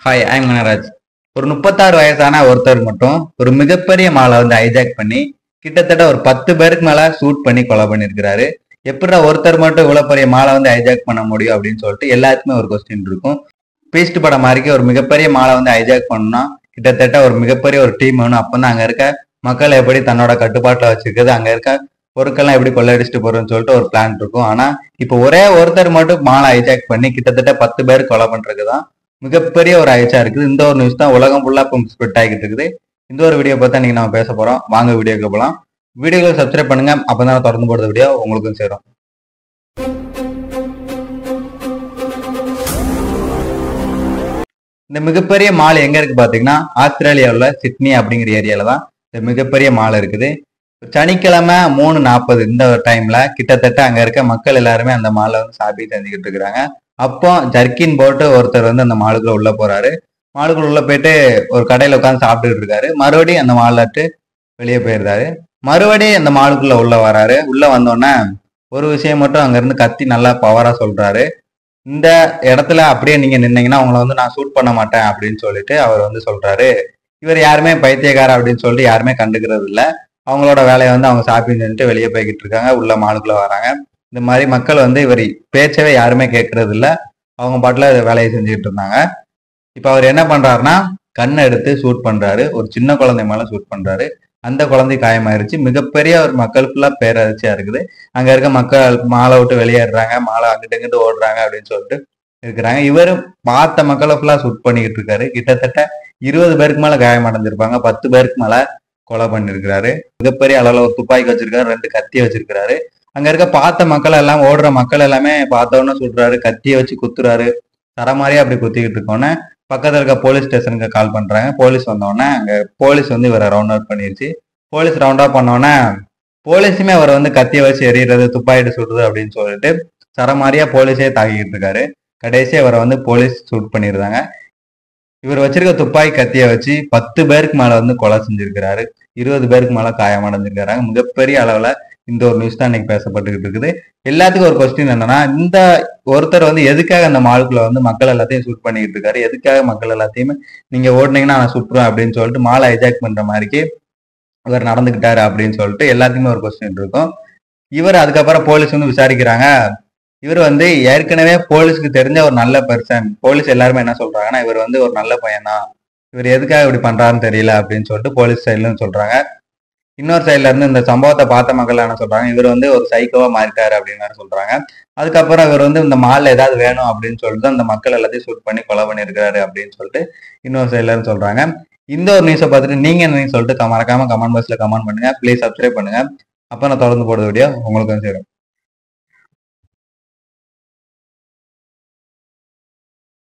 Hi, I'm Kanaraj. ஒரு 36 வயசான ஒருத்தர் மட்டும் ஒரு மிகப்பெரிய மாலை வந்து ஹைஜாக் பண்ணி கிட்டத்தட்ட ஒரு 10 பேருக்கு மேல ஷூட் பண்ணி கொலை பண்ணியிருக்கிறாரு. எப்படிடா ஒருத்தர் மட்டும் இவ்வளவு பெரிய மாலை வந்து ஹைஜாக் பண்ண முடியும் அப்படின்னு சொல்லிட்டு எல்லாத்துக்குமே ஒரு கொஸ்டின் இருக்கும். பீஸ்ட் படம் மாதிரி ஒரு மிகப்பெரிய மாலை வந்து ஹைஜாக் பண்ணணும்னா கிட்டத்தட்ட ஒரு மிகப்பெரிய ஒரு டீம் வேணும். அப்பதான் அங்க இருக்க மக்களை எப்படி தன்னோட கட்டுப்பாட்டுல வச்சிருக்கிறது, அங்க இருக்க பொருட்கள்லாம் எப்படி கொள்ளையடிச்சிட்டு போறோம்னு சொல்லிட்டு ஒரு பிளான் இருக்கும். ஆனா இப்போ ஒரே ஒருத்தர் மட்டும் மாலை ஹைஜாக் பண்ணி கிட்டத்தட்ட 10 பேர் கொலை பண்றதுதான் மிகப்பெரிய ஒரு ஆயிடுச்சா இருக்குது. இந்த ஒரு நியூஸ் தான் உலகம் ஃபுல்லா இப்போ ஸ்ப்ரெட் ஆகிட்டு இருக்குது. இந்த ஒரு வீடியோ பார்த்தா நீங்க நம்ம பேச போறோம். வாங்க வீடியோக்கு போகலாம். வீடியோவை சப்ஸ்கிரைப் பண்ணுங்க, அப்பதான் தொடர்ந்து போடுற வீடியோ உங்களுக்கும் சேரும். இந்த மிகப்பெரிய மால் எங்க இருக்கு பாத்தீங்கன்னா ஆஸ்திரேலியாவுல சிட்னி அப்படிங்கிற ஏரியால தான் இந்த மிகப்பெரிய மால் இருக்குது. சனிக்கிழமை 3:40 இந்த டைம்ல கிட்டத்தட்ட அங்க இருக்க மக்கள் எல்லாருமே அந்த மாலை வந்து சாப்பி செஞ்சுக்கிட்டு இருக்கிறாங்க. அப்போ ஜர்க்கின் போட்டு ஒருத்தர் வந்து அந்த மாலுக்குள்ள உள்ள போறாரு. மாலுக்குள்ள உள்ள போயிட்டு ஒரு கடையில உட்காந்து சாப்பிட்டுட்டு இருக்காரு. மறுபடியும் அந்த மாலாட்டு வெளியே போயிருந்தாரு. மறுபடியும் அந்த மாலுக்குள்ள உள்ள வராரு. உள்ள வந்தோடனே ஒரு விஷயம் மட்டும் அங்க இருந்து கத்தி நல்லா பவரா சொல்றாரு. இந்த இடத்துல அப்படியே நீங்க நின்னீங்கன்னா உங்களை வந்து நான் ஷூட் பண்ண மாட்டேன் அப்படின்னு சொல்லிட்டு அவர் வந்து சொல்றாரு. இவர் யாருமே பைத்தியக்கார அப்படின்னு சொல்லிட்டு யாருமே கண்டுக்கிறது இல்ல. அவங்களோட வேலையை வந்து அவங்க ஷாப்பிங் செஞ்சுட்டு வெளியே போய்கிட்டு இருக்காங்க. உள்ள மாலுக்குள்ள வராங்க. இந்த மாதிரி மக்கள் வந்து இவர் பேச்சவே யாருமே கேட்கறது இல்ல. அவங்க பாட்டுல வேலையை செஞ்சுக்கிட்டு இருந்தாங்க. இப்ப அவர் என்ன பண்றாருன்னா கண்ணை எடுத்து ஷூட் பண்றாரு. ஒரு சின்ன குழந்தை மேல ஷூட் பண்றாரு. அந்த குழந்தை காயமாயிருச்சு. மிகப்பெரிய ஒரு மக்கள் ஃபுல்லா பேரதிர்ச்சியா இருக்குது. அங்க இருக்க மக்கள் மாலை விட்டு வெளியேறாங்க, மாலை அங்கிட்டு இங்கிட்டு ஓடுறாங்க அப்படின்னு சொல்லிட்டு இருக்கிறாங்க. இவரு பார்த்த மக்களை ஃபுல்லா ஷூட் பண்ணிக்கிட்டு இருக்காரு. கிட்டத்தட்ட 20 பேருக்கு மேல காயம் அடைஞ்சிருப்பாங்க. 10 பேருக்கு மேல கொலை பண்ணிருக்கிறாரு. மிகப்பெரிய அளவுல ஒரு துப்பாக்கி வச்சிருக்காரு, 2 கத்திய வச்சிருக்கிறாரு. அங்க இருக்க பார்த்த மக்கள் எல்லாம் ஓடுற மக்கள் எல்லாமே பார்த்தவொன்னே சுடுறாரு, கத்திய வச்சு குத்துறாரு. சரமாரியா அப்படி குத்திக்கிட்டு இருக்கோன்னே பக்கத்துல இருக்க போலீஸ் ஸ்டேஷனுக்கு கால் பண்றாங்க. போலீஸ் வந்தோடனே அங்க போலீஸ் வந்து இவரை ரவுண்ட் அவுட் பண்ணிருச்சு. போலீஸ் ரவுண்ட் அவுட் பண்ணோடனே போலீஸுமே அவரை வந்து கத்திய வச்சு எறிகிறது, துப்பாக்கிட்டு சுடுறது அப்படின்னு சொல்லிட்டு சரமாரியா போலீஸே தாக்கிக்கிட்டு இருக்காரு. கடைசியா அவரை வந்து போலீஸ் ஷூட் பண்ணிருந்தாங்க. இவர் வச்சிருக்க துப்பாக்கி கத்திய வச்சு 10 பேருக்கு மேல வந்து கொலை செஞ்சிருக்கிறாரு. 20 பேருக்கு மேல காயம் அடைஞ்சிருக்காங்க. மிகப்பெரிய அளவுல இந்த ஒரு நியூஸ் தான் இன்னைக்கு பேசப்பட்டுக்கிட்டு இருக்குது. எல்லாத்துக்கும் ஒரு கொஸ்டின் என்னன்னா, இந்த ஒருத்தர் வந்து எதுக்காக அந்த மாலுக்குள்ள வந்து மக்கள் எல்லாத்தையும் ஷூட் பண்ணிக்கிட்டு இருக்காரு, எதுக்காக மக்கள் எல்லாத்தையுமே நீங்க ஓடுனீங்கன்னா நான் சுட்டுருவேன் அப்படின்னு சொல்லிட்டு மாலை ஹைஜாக் பண்ற மாதிரிக்கு இவர் நடந்துகிட்டாரு அப்படின்னு சொல்லிட்டு எல்லாத்துக்குமே ஒரு கொஸ்டின் இருக்கும். இவர் அதுக்கப்புறம் போலீஸ் வந்து விசாரிக்கிறாங்க. இவர் வந்து ஏற்கனவே போலீஸ்க்கு தெரிஞ்ச ஒரு நல்ல பர்சன். போலீஸ் எல்லாருமே என்ன சொல்றாங்கன்னா இவர் வந்து ஒரு நல்ல பையன் தான், இவர் எதுக்காக இப்படி பண்றாருன்னு தெரியல அப்படின்னு சொல்லிட்டு போலீஸ் சைட்லன்னு சொல்றாங்க. இன்னொரு சைட்ல இருந்து இந்த சம்பவத்தை பார்த்த மக்கள் என்ன சொல்றாங்க, இவர் வந்து ஒரு சைக்கோவா மாறிட்டாரு அப்படின்னு சொல்றாங்க. அதுக்கப்புறம் இவர் வந்து இந்த மால்ல ஏதாவது வேணும் அப்படின்னு சொல்லிட்டு அந்த மக்கள் எல்லாத்தையும் ஷூட் பண்ணி கொலை பண்ணிருக்காரு அப்படின்னு சொல்லிட்டு இன்னொரு சைட்ல இருந்து சொல்றாங்க. இந்த ஒரு நியூஸை பார்த்துட்டு நீங்க என்ன சொல்லிட்டு மறக்காம கமெண்ட் பாக்ஸ்ல கமெண்ட் பண்ணுங்க. ப்ளீஸ் சப்ஸ்கிரைப் பண்ணுங்க. அப்ப நான் தொடர்ந்து போடுற வீடியோ உங்களுக்கு சேரும்.